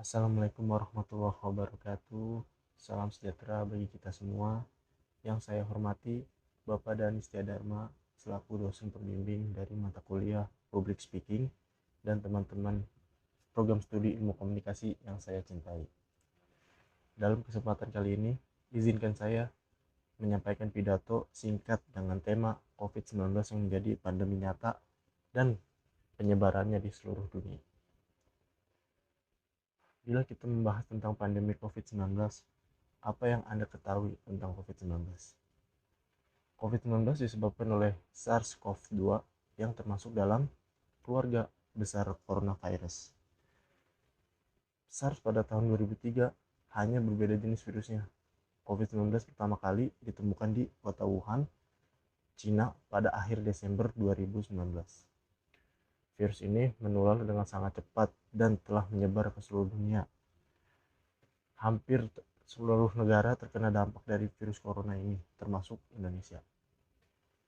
Assalamualaikum warahmatullahi wabarakatuh. Salam sejahtera bagi kita semua. Yang saya hormati Bapak Danis Dharma selaku dosen pembimbing dari mata kuliah Public Speaking dan teman-teman program studi ilmu komunikasi yang saya cintai. Dalam kesempatan kali ini, izinkan saya menyampaikan pidato singkat dengan tema COVID-19 yang menjadi pandemi nyata dan penyebarannya di seluruh dunia. Bila kita membahas tentang pandemi COVID-19, apa yang Anda ketahui tentang COVID-19? COVID-19 disebabkan oleh SARS-CoV-2 yang termasuk dalam keluarga besar coronavirus. SARS pada tahun 2003 hanya berbeda jenis virusnya. COVID-19 pertama kali ditemukan di kota Wuhan, Cina pada akhir Desember 2019. Virus ini menular dengan sangat cepat dan telah menyebar ke seluruh dunia. Hampir seluruh negara terkena dampak dari virus corona ini, termasuk Indonesia.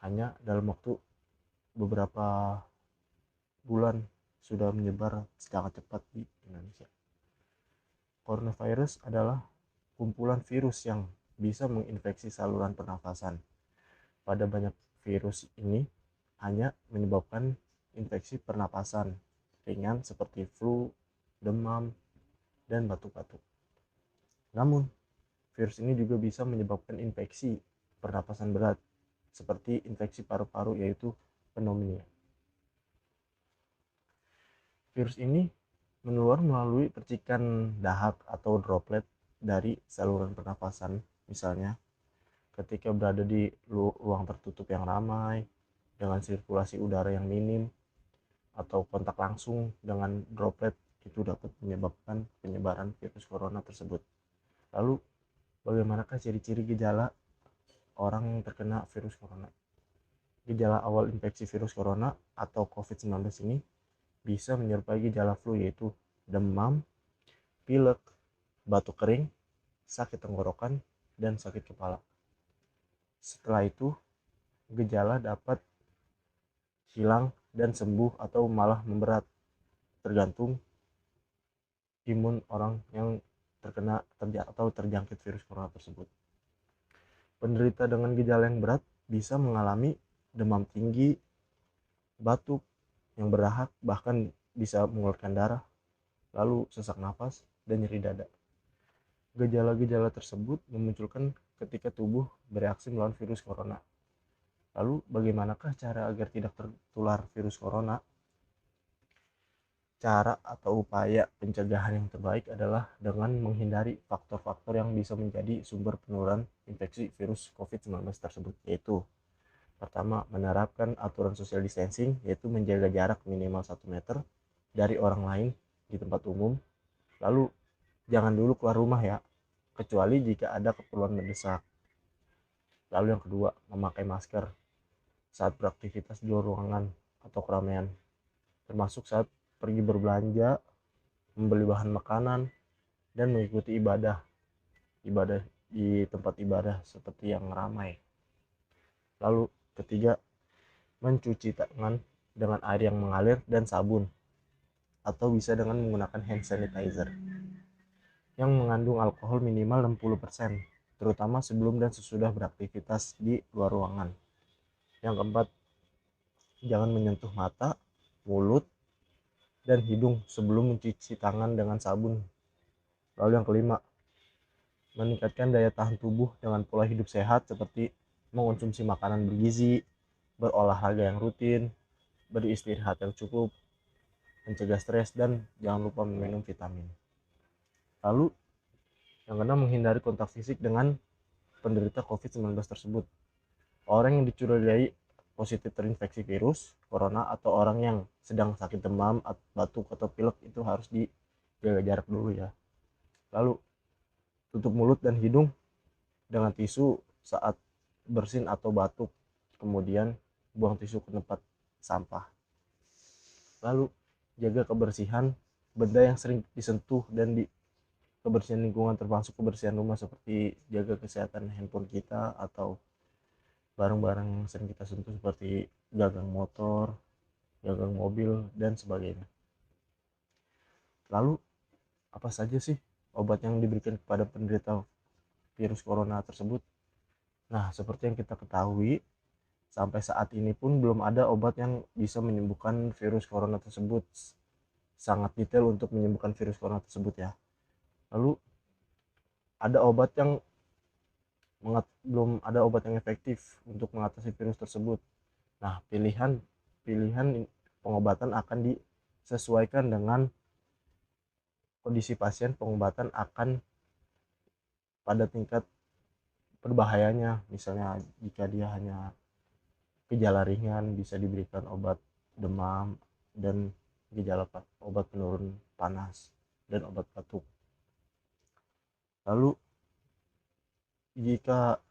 Hanya dalam waktu beberapa bulan sudah menyebar sangat cepat di Indonesia. Coronavirus adalah kumpulan virus yang bisa menginfeksi saluran pernafasan. Pada banyak virus ini hanya menyebabkan infeksi pernapasan ringan seperti flu, demam, dan batuk-batuk. Namun, virus ini juga bisa menyebabkan infeksi pernapasan berat seperti infeksi paru-paru yaitu pneumonia. Virus ini menular melalui percikan dahak atau droplet dari saluran pernapasan, misalnya ketika berada di ruang tertutup yang ramai dengan sirkulasi udara yang minim atau kontak langsung dengan droplet itu dapat menyebabkan penyebaran virus corona tersebut. Lalu, bagaimanakah ciri-ciri gejala orang yang terkena virus corona? Gejala awal infeksi virus corona atau COVID-19 ini bisa menyerupai gejala flu, yaitu demam, pilek, batuk kering, sakit tenggorokan, dan sakit kepala. Setelah itu, gejala dapat hilang dan sembuh atau malah memberat, tergantung imun orang yang terkena atau terjangkit virus corona tersebut. Penderita dengan gejala yang berat bisa mengalami demam tinggi, batuk yang berdahak, bahkan bisa mengeluarkan darah, lalu sesak napas, dan nyeri dada. Gejala-gejala tersebut memunculkan ketika tubuh bereaksi melawan virus corona. Lalu bagaimanakah cara agar tidak tertular virus corona? Cara atau upaya pencegahan yang terbaik adalah dengan menghindari faktor-faktor yang bisa menjadi sumber penularan infeksi virus COVID-19 tersebut, yaitu pertama, menerapkan aturan social distancing, yaitu menjaga jarak minimal 1 meter dari orang lain di tempat umum. Lalu jangan dulu keluar rumah ya, kecuali jika ada keperluan mendesak. Lalu yang kedua, memakai masker saat beraktivitas di luar ruangan atau keramaian, termasuk saat pergi berbelanja, membeli bahan makanan, dan mengikuti ibadah di tempat ibadah seperti yang ramai. Lalu ketiga, mencuci tangan dengan air yang mengalir dan sabun, atau bisa dengan menggunakan hand sanitizer yang mengandung alkohol minimal 60%, terutama sebelum dan sesudah beraktivitas di luar ruangan. Yang keempat, jangan menyentuh mata, mulut, dan hidung sebelum mencuci tangan dengan sabun. Lalu yang kelima, meningkatkan daya tahan tubuh dengan pola hidup sehat seperti mengonsumsi makanan bergizi, berolahraga yang rutin, beristirahat yang cukup, mencegah stres, dan jangan lupa meminum vitamin. Lalu yang keenam, menghindari kontak fisik dengan penderita COVID-19 tersebut. Orang yang dicurigai positif terinfeksi virus corona atau orang yang sedang sakit demam, batuk, atau pilek itu harus dijaga jarak dulu ya. Lalu tutup mulut dan hidung dengan tisu saat bersin atau batuk, kemudian buang tisu ke tempat sampah. Lalu jaga kebersihan benda yang sering disentuh dan kebersihan lingkungan, termasuk kebersihan rumah, seperti jaga kesehatan handphone kita atau barang-barang yang sering kita sentuh seperti gagang motor, gagang mobil, dan sebagainya. Lalu Apa saja sih obat yang diberikan kepada penderita virus corona tersebut? Nah, seperti yang kita ketahui, sampai saat ini pun belum ada obat yang bisa menyembuhkan virus corona tersebut. Sangat detail untuk menyembuhkan virus corona tersebut ya. Lalu ada obat yang belum ada obat yang efektif untuk mengatasi virus tersebut. Nah, pilihan pilihan pengobatan akan disesuaikan dengan kondisi pasien. Pengobatan akan pada tingkat berbahayanya. Misalnya jika dia hanya gejala ringan, bisa diberikan obat demam dan gejala obat penurun panas dan obat batuk. Lalu jika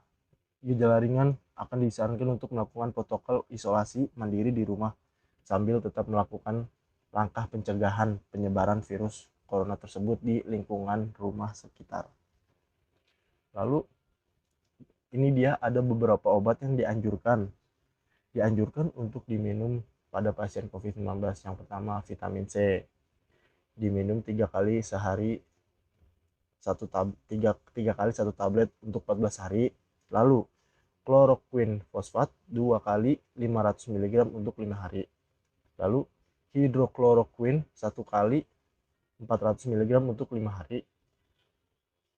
gejala ringan, akan disarankan untuk melakukan protokol isolasi mandiri di rumah sambil tetap melakukan langkah pencegahan penyebaran virus corona tersebut di lingkungan rumah sekitar. Lalu ini dia ada beberapa obat yang dianjurkan untuk diminum pada pasien COVID-19. Yang pertama, vitamin C, diminum 3 kali sehari, tiga kali satu tablet untuk 14 hari. Lalu chloroquine fosfat 2 kali 500 mg untuk 5 hari. Lalu hidrochloroquine 1 kali 400 mg untuk 5 hari.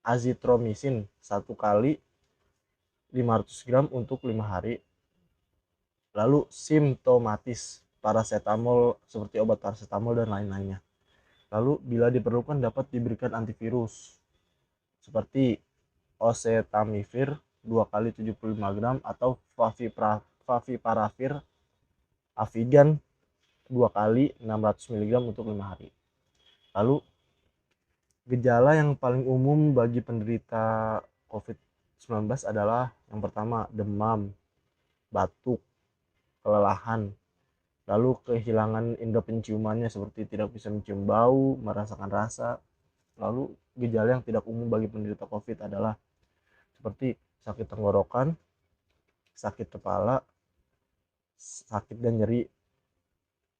Azithromycin 1 kali 500 gram untuk 5 hari. Lalu simptomatis paracetamol seperti obat paracetamol dan lain-lainnya. Lalu bila diperlukan dapat diberikan antivirus seperti oseltamivir 2 kali 75 gram atau favipiravir Avigan 2 kali 600 mg untuk 5 hari. Lalu gejala yang paling umum bagi penderita COVID-19 adalah yang pertama demam, batuk, kelelahan, lalu kehilangan indera penciumannya seperti tidak bisa mencium bau, merasakan rasa. Lalu gejala yang tidak umum bagi penderita COVID adalah seperti sakit tenggorokan, sakit kepala, sakit dan nyeri,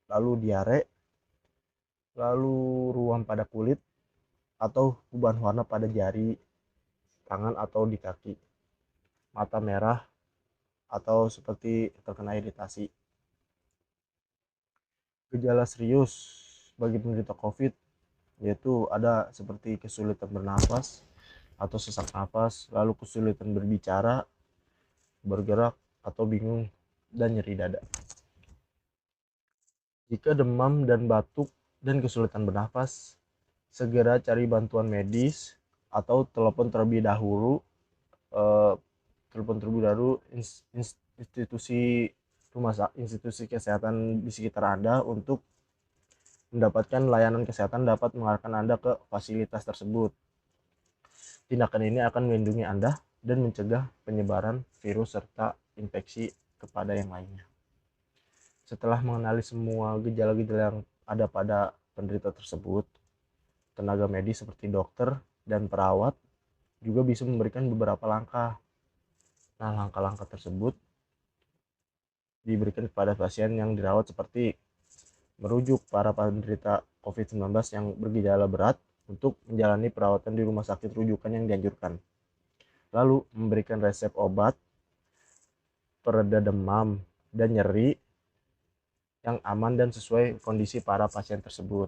lalu diare, lalu ruam pada kulit atau perubahan warna pada jari, tangan atau di kaki, mata merah atau seperti terkena iritasi. Gejala serius bagi penderita COVID yaitu ada seperti kesulitan bernafas atau sesak nafas, lalu kesulitan berbicara, bergerak atau bingung, dan nyeri dada. Jika demam dan batuk dan kesulitan bernafas, segera cari bantuan medis atau telepon terlebih dahulu institusi kesehatan di sekitar Anda untuk mendapatkan layanan kesehatan dapat mengarahkan Anda ke fasilitas tersebut. Tindakan ini akan melindungi Anda dan mencegah penyebaran virus serta infeksi kepada yang lainnya. Setelah mengenali semua gejala-gejala yang ada pada penderita tersebut, tenaga medis seperti dokter dan perawat juga bisa memberikan beberapa langkah. Nah, langkah-langkah tersebut diberikan kepada pasien yang dirawat seperti merujuk para penderita COVID-19 yang bergejala berat untuk menjalani perawatan di rumah sakit rujukan yang dianjurkan. Lalu memberikan resep obat pereda demam dan nyeri yang aman dan sesuai kondisi para pasien tersebut.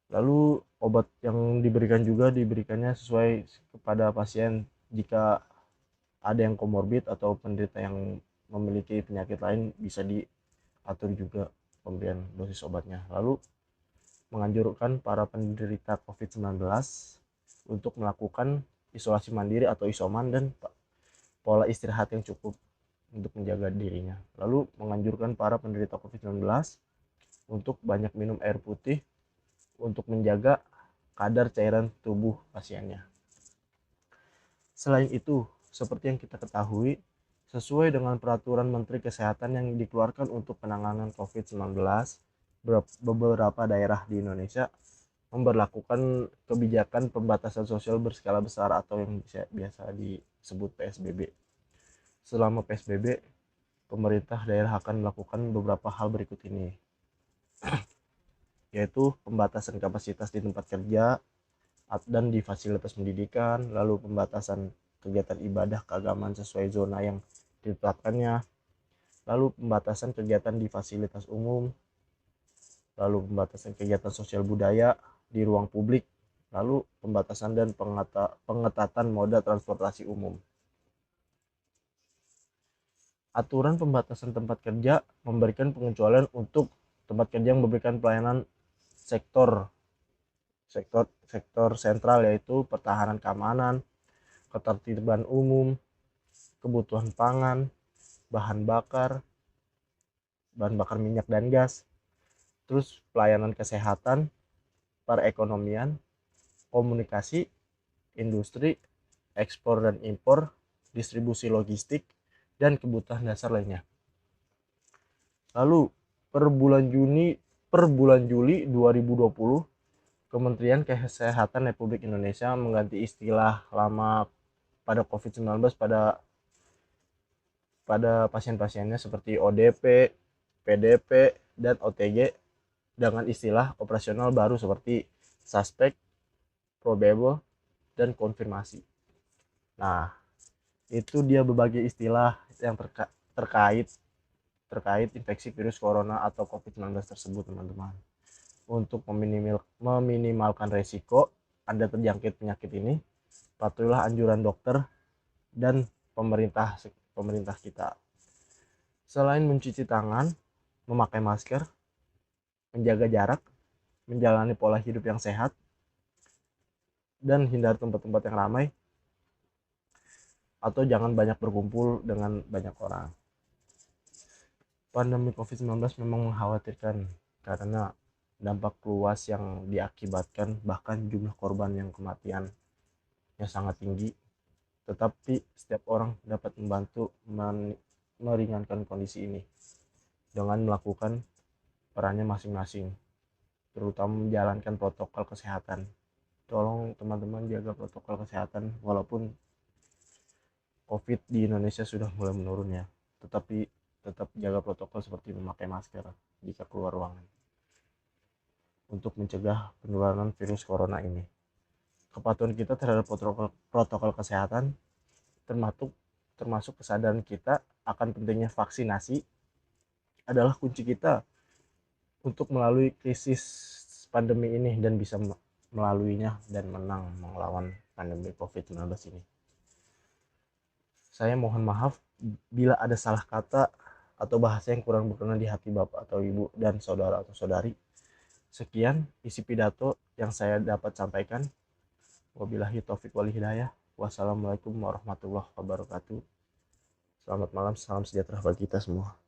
Lalu obat yang diberikan juga diberikannya sesuai kepada pasien. Jika ada yang komorbid atau penderita yang memiliki penyakit lain bisa diatur juga pemberian dosis obatnya. Lalu menganjurkan para penderita COVID-19 untuk melakukan isolasi mandiri atau isoman dan pola istirahat yang cukup untuk menjaga dirinya. Lalu menganjurkan para penderita COVID-19 untuk banyak minum air putih untuk menjaga kadar cairan tubuh pasiennya. Selain itu, seperti yang kita ketahui, sesuai dengan peraturan Menteri Kesehatan yang dikeluarkan untuk penanganan COVID-19, beberapa daerah di Indonesia memberlakukan kebijakan pembatasan sosial berskala besar atau yang biasa disebut PSBB. Selama PSBB, pemerintah daerah akan melakukan beberapa hal berikut ini. yaitu pembatasan kapasitas di tempat kerja dan di fasilitas pendidikan, lalu pembatasan kegiatan ibadah keagamaan sesuai zona yang ditetapkannya, lalu pembatasan kegiatan di fasilitas umum, lalu pembatasan kegiatan sosial budaya di ruang publik, lalu pembatasan dan pengetatan moda transportasi umum. Aturan pembatasan tempat kerja memberikan pengecualian untuk tempat kerja yang memberikan pelayanan sektor sentral, yaitu pertahanan keamanan, ketertiban umum, kebutuhan pangan, bahan bakar minyak dan gas, terus pelayanan kesehatan, perekonomian, komunikasi, industri, ekspor dan impor, distribusi logistik, dan kebutuhan dasar lainnya. Lalu per bulan Juli 2020, Kementerian Kesehatan Republik Indonesia mengganti istilah lama pada COVID-19 pada pasien-pasiennya seperti ODP, PDP, dan OTG dengan istilah operasional baru seperti suspek, probable, dan konfirmasi. Nah, itu dia berbagai istilah yang terkait infeksi virus corona atau COVID-19 tersebut, teman-teman. Untuk meminimalkan resiko Anda terjangkit penyakit ini, patuhilah anjuran dokter dan pemerintah kita. Selain mencuci tangan, memakai masker, menjaga jarak, menjalani pola hidup yang sehat, dan hindari tempat-tempat yang ramai, atau jangan banyak berkumpul dengan banyak orang. Pandemi COVID-19 memang mengkhawatirkan karena dampak luas yang diakibatkan, bahkan jumlah korban yang kematiannya sangat tinggi. Tetapi setiap orang dapat membantu meringankan kondisi ini dengan melakukan perannya masing-masing, terutama menjalankan protokol kesehatan. Tolong teman-teman jaga protokol kesehatan, walaupun COVID di Indonesia sudah mulai menurun ya, tetapi tetap jaga protokol seperti memakai masker jika keluar ruangan untuk mencegah penularan virus corona ini. Kepatuhan kita terhadap protokol kesehatan termasuk kesadaran kita akan pentingnya vaksinasi adalah kunci kita untuk melalui krisis pandemi ini dan bisa melaluinya dan menang melawan pandemi COVID-19 ini. Saya mohon maaf bila ada salah kata atau bahasa yang kurang berkenan di hati Bapak atau Ibu dan saudara atau saudari. Sekian isi pidato yang saya dapat sampaikan. Wabillahi taufik wal hidayah. Wassalamualaikum warahmatullahi wabarakatuh. Selamat malam, salam sejahtera bagi kita semua.